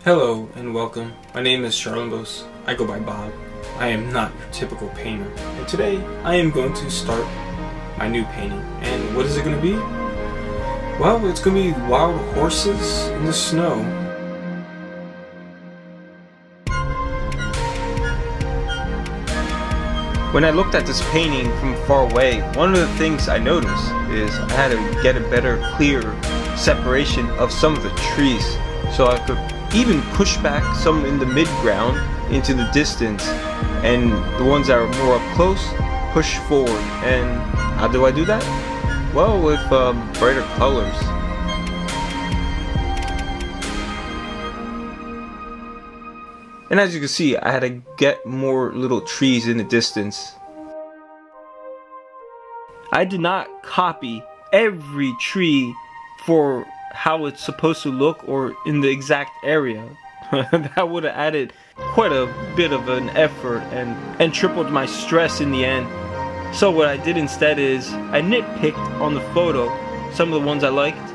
Hello and welcome. My name is Charlambos. I go by Bob. I am not your typical painter. And today I am going to start my new painting. And what is it going to be? Well, it's going to be wild horses in the snow. When I looked at this painting from far away, one of the things I noticed is I had to get a better, clearer separation of some of the trees so I could even push back some in the mid-ground into the distance, and the ones that are more up close push forward. And how do I do that? Well, with brighter colors. And as you can see, I had to get more little trees in the distance. I did not copy every tree for how it's supposed to look or in the exact area. That would have added quite a bit of an effort and tripled my stress in the end. So what I did instead is I nitpicked on the photo some of the ones I liked,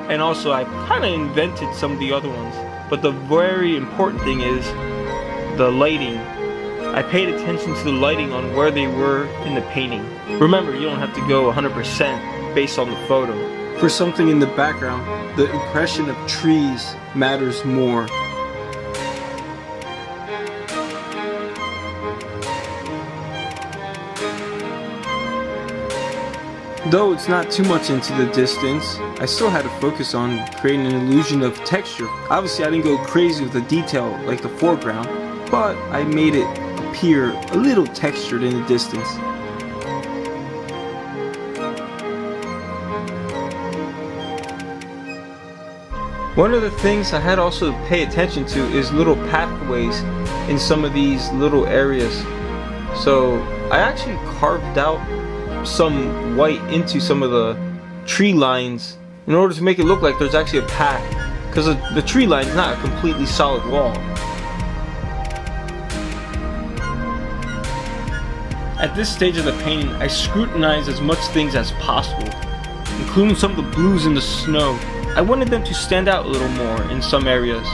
and also I kind of invented some of the other ones. But the very important thing is the lighting. I paid attention to the lighting on where they were in the painting. Remember, you don't have to go 100% based on the photo. For something in the background, the impression of trees matters more. Though it's not too much into the distance, I still had to focus on creating an illusion of texture. Obviously I didn't go crazy with the detail like the foreground, but I made it appear a little textured in the distance. One of the things I had also to pay attention to is little pathways in some of these little areas. So I actually carved out some white into some of the tree lines in order to make it look like there's actually a path, because the tree line is not a completely solid wall. At this stage of the painting, I scrutinize as much things as possible, including some of the blues in the snow. I wanted them to stand out a little more in some areas,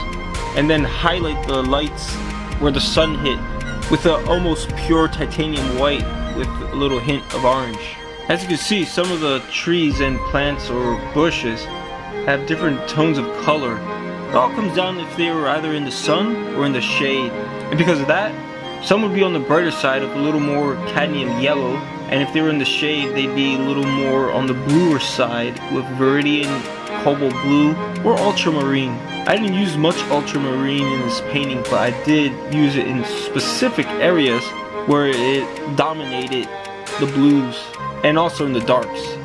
and then highlight the lights where the sun hit with an almost pure titanium white with a little hint of orange. As you can see, some of the trees and plants or bushes have different tones of color. It all comes down if they were either in the sun or in the shade. And because of that, some would be on the brighter side of a little more cadmium yellow, and if they were in the shade, they'd be a little more on the bluer side with viridian, cobalt blue, or ultramarine. I didn't use much ultramarine in this painting, but I did use it in specific areas where it dominated the blues, and also in the darks.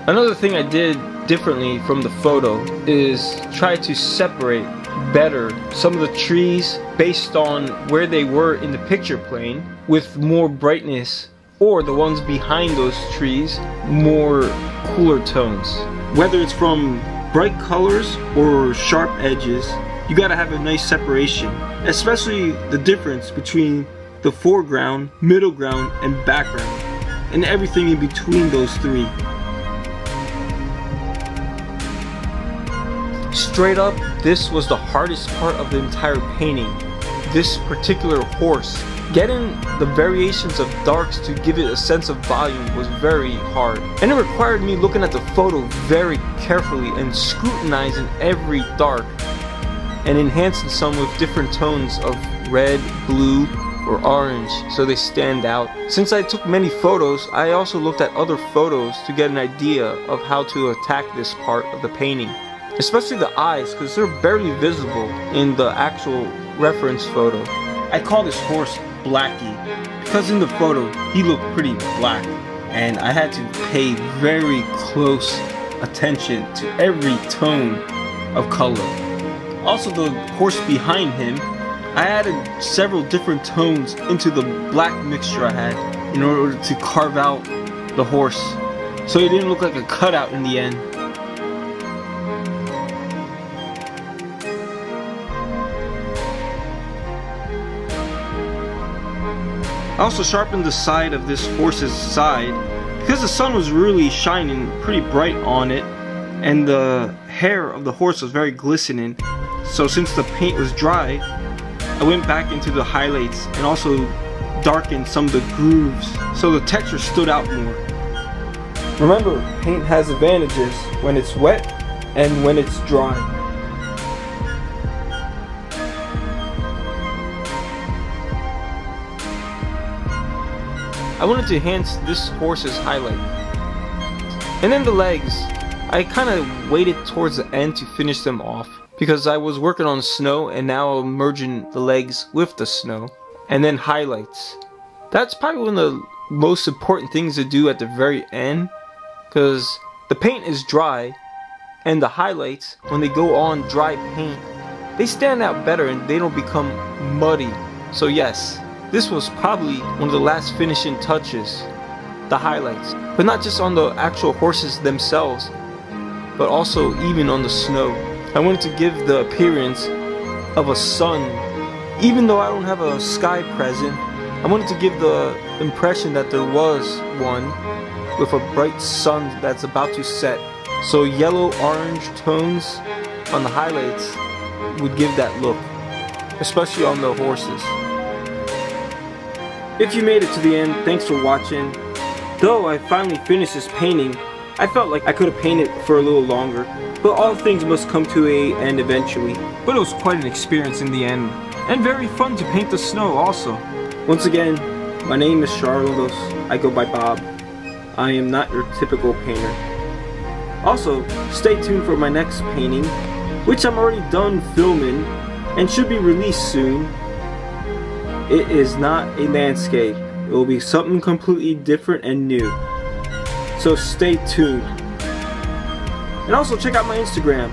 Another thing I did differently from the photo is try to separate better some of the trees based on where they were in the picture plane with more brightness, or the ones behind those trees more cooler tones. Whether it's from bright colors or sharp edges, you gotta have a nice separation, especially the difference between the foreground, middle ground, and background, and everything in between those three. Straight up, this was the hardest part of the entire painting. This particular horse. Getting the variations of darks to give it a sense of volume was very hard. And it required me looking at the photo very carefully and scrutinizing every dark and enhancing some with different tones of red, blue, or orange so they stand out. Since I took many photos, I also looked at other photos to get an idea of how to attack this part of the painting. Especially the eyes, because they're barely visible in the actual reference photo. I call this horse Blackie because in the photo he looked pretty black, and I had to pay very close attention to every tone of color. Also, the horse behind him, I added several different tones into the black mixture I had in order to carve out the horse, so it didn't look like a cutout in the end. I also sharpened the side of this horse's side because the sun was really shining pretty bright on it, and the hair of the horse was very glistening. So since the paint was dry, I went back into the highlights and also darkened some of the grooves so the texture stood out more. Remember, paint has advantages when it's wet and when it's dry. I wanted to enhance this horse's highlight. And then the legs, I kind of waited towards the end to finish them off because I was working on snow and now I'm merging the legs with the snow. And then highlights. That's probably one of the most important things to do at the very end because the paint is dry and the highlights, when they go on dry paint, they stand out better and they don't become muddy. So yes, this was probably one of the last finishing touches, the highlights. But not just on the actual horses themselves, but also even on the snow. I wanted to give the appearance of a sun. Even though I don't have a sky present, I wanted to give the impression that there was one with a bright sun that's about to set. So yellow-orange tones on the highlights would give that look, especially on the horses. If you made it to the end, thanks for watching. Though I finally finished this painting, I felt like I could have painted for a little longer, but all things must come to an end eventually. But it was quite an experience in the end, and very fun to paint the snow also. Once again, my name is Charlos. I go by Bob. I am not your typical painter. Also, stay tuned for my next painting, which I'm already done filming and should be released soon. It is not a landscape. It will be something completely different and new. So stay tuned. And also check out my Instagram.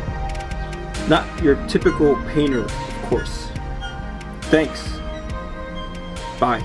Not your typical painter, of course. Thanks. Bye.